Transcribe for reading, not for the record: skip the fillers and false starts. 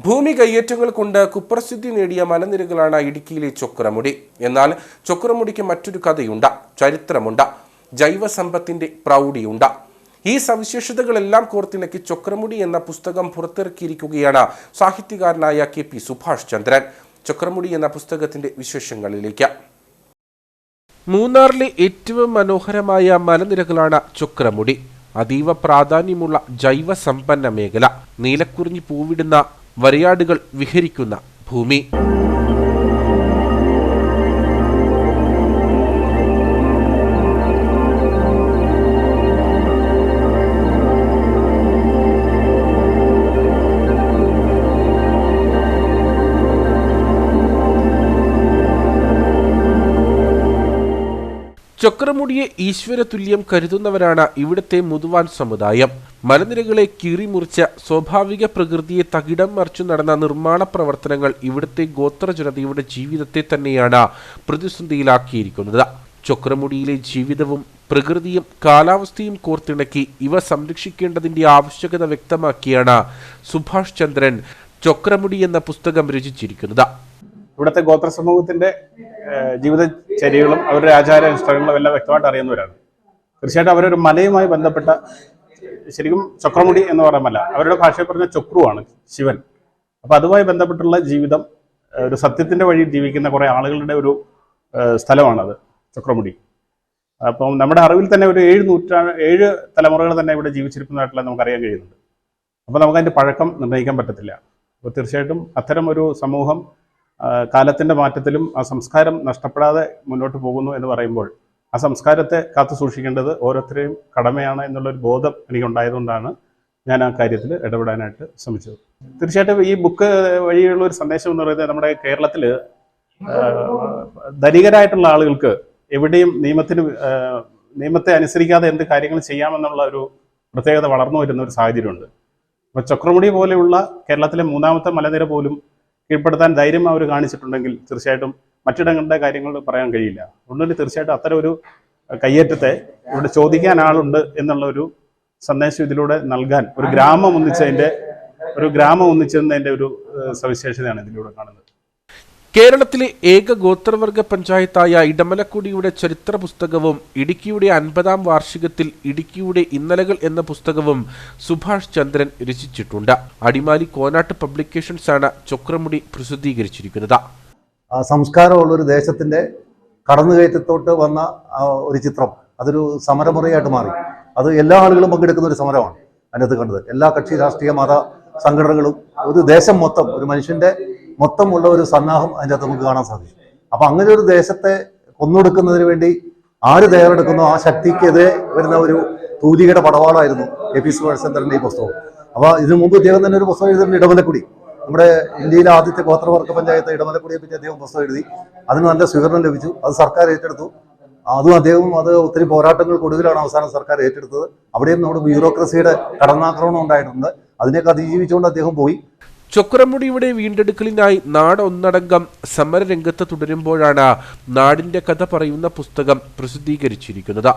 ഭൂമി കയ്യേറ്റങ്ങൾ കൊണ്ട് കുപ്രസിദ്ധി നേടിയ മലനിരകളാണ് ഇടുക്കിയിലെ ചൊക്രമുടി. എന്നാൽ ചൊക്രമുടിക്ക് മറ്റൊരു കഥയുണ്ട്, ചരിത്രമുണ്ട്, ജൈവസമ്പത്തിന്റെ പ്രൗഢിയുണ്ട്. ഈ സവിശേഷതകളെല്ലാം കോർത്തിണക്കി ചൊക്രമുടി എന്ന പുസ്തകം പുറത്തിറക്കിയിരിക്കുകയാണ് സാഹിത്യകാരനായ KP സുഭാഷ് ചന്ദ്രൻ. ചൊക്രമുടി എന്ന പുസ്തകത്തിന്റെ വിശേഷങ്ങളിലേക്ക്. മൂന്നാറിലെ ഏറ്റവും മനോഹരമായ മലനിരകളാണ് ചൊക്രമുടി. അതീവ പ്രാധാന്യമുള്ള ജൈവസമ്പന്ന മേഖല, നീലക്കുറിഞ്ഞി പൂവിടുന്ന വരയാടുകൾ വിഹരിക്കുന്ന ഭൂമി. ചൊക്രമുടിയെ ഈശ്വരതുല്യം കരുതുന്നവരാണ് ഇവിടുത്തെ മുതുവാൻ സമുദായം. മലനിരകളെ കീറിമുറിച്ച സ്വാഭാവിക പ്രകൃതിയെ തകിടം മറിച്ചു നടന്ന നിർമ്മാണ പ്രവർത്തനങ്ങൾ ഇവിടുത്തെ ഗോത്ര ജനതയുടെ ജീവിതത്തെ തന്നെയാണ് പ്രതിസന്ധിയിലാക്കിയിരിക്കുന്നത്. ചൊക്രമുടിയിലെ ജീവിതവും പ്രകൃതിയും കാലാവസ്ഥയും കോർത്തിണക്കി ഇവ സംരക്ഷിക്കേണ്ടതിന്റെ ആവശ്യകത വ്യക്തമാക്കിയാണ് സുഭാഷ് ചന്ദ്രൻ ചൊക്രമുടി എന്ന പുസ്തകം രചിച്ചിരിക്കുന്നത്. ഇവിടുത്തെ ഗോത്ര സമൂഹത്തിന്റെ ജീവിതചര്യകളും അവരുടെ ആചാരാനുഷ്ഠാനങ്ങളും എല്ലാം വ്യക്തമായിട്ട് അറിയുന്നവരാണ്. തീർച്ചയായിട്ടും അവരൊരു മലയുമായി ബന്ധപ്പെട്ട, ശരിക്കും ചൊക്രമുടി എന്ന് പറയുന്ന മല അവരുടെ ഭാഷയിൽ പറഞ്ഞ ചൊക്രുവാണ്, ശിവൻ. അപ്പൊ അതുമായി ബന്ധപ്പെട്ടുള്ള ജീവിതം, ഒരു സത്യത്തിന്റെ വഴിയിൽ ജീവിക്കുന്ന കുറെ ആളുകളുടെ ഒരു സ്ഥലമാണത് ചൊക്രമുടി. അപ്പം നമ്മുടെ അറിവിൽ തന്നെ ഒരു 7 തലമുറകൾ തന്നെ ഇവിടെ ജീവിച്ചിരിക്കുന്നതായിട്ടുള്ള നമുക്കറിയാൻ കഴിയുന്നുണ്ട്. അപ്പൊ നമുക്കതിന്റെ പഴക്കം നിർണ്ണയിക്കാൻ പറ്റത്തില്ല. അപ്പോൾ തീർച്ചയായിട്ടും അത്തരം ഒരു സമൂഹം കാലത്തിന്റെ മാറ്റത്തിലും ആ സംസ്കാരം നഷ്ടപ്പെടാതെ മുന്നോട്ട് പോകുന്നു എന്ന് പറയുമ്പോൾ ആ സംസ്കാരത്തെ കാത്തു സൂക്ഷിക്കേണ്ടത് ഓരോരുത്തരെയും കടമയാണ് എന്നുള്ളൊരു ബോധം എനിക്കുണ്ടായതുകൊണ്ടാണ് ഞാൻ ആ കാര്യത്തിൽ ഇടപെടാനായിട്ട് ശ്രമിച്ചത്. തീർച്ചയായിട്ടും ഈ ബുക്ക് വഴിയുള്ള ഒരു സന്ദേശം എന്ന് പറയുന്നത്, നമ്മുടെ കേരളത്തിൽ ധനികരായിട്ടുള്ള ആളുകൾക്ക് എവിടെയും നിയമത്തെ അനുസരിക്കാതെ എന്ത് കാര്യങ്ങൾ ചെയ്യാമെന്നുള്ള ഒരു പ്രത്യേകത വളർന്നു വരുന്ന ഒരു സാഹചര്യമുണ്ട്. അപ്പോൾ ചൊക്രമുടി പോലെയുള്ള കേരളത്തിലെ 3ാമത്തെ മലനിര പോലും കീഴ്പ്പെടുത്താൻ ധൈര്യം അവർ കാണിച്ചിട്ടുണ്ടെങ്കിൽ തീർച്ചയായിട്ടും മറ്റിടങ്ങളുടെ കാര്യങ്ങൾ പറയാൻ കഴിയില്ല. അതുകൊണ്ട് തീർച്ചയായിട്ടും അത്തരം ഒരു കയ്യേറ്റത്തെ ഇവിടെ ചോദിക്കാൻ ആളുണ്ട് എന്നുള്ള ഒരു സന്ദേശം ഇതിലൂടെ നൽകാൻ ഒരു ഗ്രാമം ഒന്നിച്ചതിന്റെ ഒരു സവിശേഷതയാണ് ഇതിലൂടെ കാണുന്നത്. കേരളത്തിലെ ഏക ഗോത്രവർഗ പഞ്ചായത്തായ ഇടമലക്കുടിയുടെ ചരിത്ര പുസ്തകവും ഇടുക്കിയുടെ 50ാം വാർഷികത്തിൽ ഇടുക്കിയുടെ ഇന്നലകൾ എന്ന പുസ്തകവും സുഭാഷ് ചന്ദ്രൻ രചിച്ചിട്ടുണ്ട്. അടിമാലി കോനാട്ട് പബ്ലിക്കേഷൻസ് ആണ് ചൊക്രമുടി പ്രസിദ്ധീകരിച്ചിരിക്കുന്നത്. സംസ്കാരമുള്ളൊരു ദേശത്തിന്റെ കടന്നുകയറ്റത്തോട്ട് വന്ന ഒരു ചിത്രം, അതൊരു സമരമുറയായിട്ട് മാറി. അത് എല്ലാ ആളുകളും പങ്കെടുക്കുന്ന ഒരു സമരമാണ് അതിനകത്ത് കണ്ടത്. എല്ലാ കക്ഷി രാഷ്ട്രീയ മത സംഘടനകളും, ഒരു ദേശം മൊത്തം, ഒരു മനുഷ്യന്റെ മൊത്തമുള്ള ഒരു സന്നാഹം അതിൻ്റെ അകത്ത് നമുക്ക് കാണാൻ സാധിക്കും. അപ്പൊ അങ്ങനെ ഒരു ദേശത്തെ കൊന്നൊടുക്കുന്നതിന് വേണ്ടി ആര് തയ്യാറെടുക്കുന്നു ആ ശക്തിക്കെതിരെ വരുന്ന ഒരു തൂലികയുടെ പടവാളായിരുന്നു KP സുഭാഷ് ചന്ദ്രന്റെ ഈ പുസ്തകം. അപ്പൊ ഇതിനു മുമ്പ് അദ്ദേഹം തന്നെ ഒരു പുസ്തകം എഴുതുന്നുണ്ട്, ഇടമലക്കുടി. നമ്മുടെ ഇന്ത്യയിലെ ആദ്യത്തെ ഗോത്രവർഗ പഞ്ചായത്ത് ഇടമലക്കുടിയെ പറ്റി അദ്ദേഹം പുസ്തകം എഴുതി. അതിന് നല്ല സ്വീകരണം ലഭിച്ചു. അത് സർക്കാർ ഏറ്റെടുത്തു. അതും അദ്ദേഹം ഒത്തിരി പോരാട്ടങ്ങൾക്കൊടുവിലാണ് അവസാനം സർക്കാർ ഏറ്റെടുത്തത്. അവിടെയും നമ്മുടെ ബ്യൂറോക്രസിയുടെ കടന്നാക്രമണം ഉണ്ടായിട്ടുണ്ട്. അതിനെയൊക്കെ അതിജീവിച്ചുകൊണ്ട് അദ്ദേഹം പോയി. ചൊക്രമുടിയുടെ വീണ്ടെടുക്കലിനായി നാട് ഒന്നടങ്കം സമരരംഗത്ത് തുടരുമ്പോഴാണ് നാടിന്റെ കഥ പറയുന്ന പുസ്തകം പ്രസിദ്ധീകരിച്ചിരിക്കുന്നത്.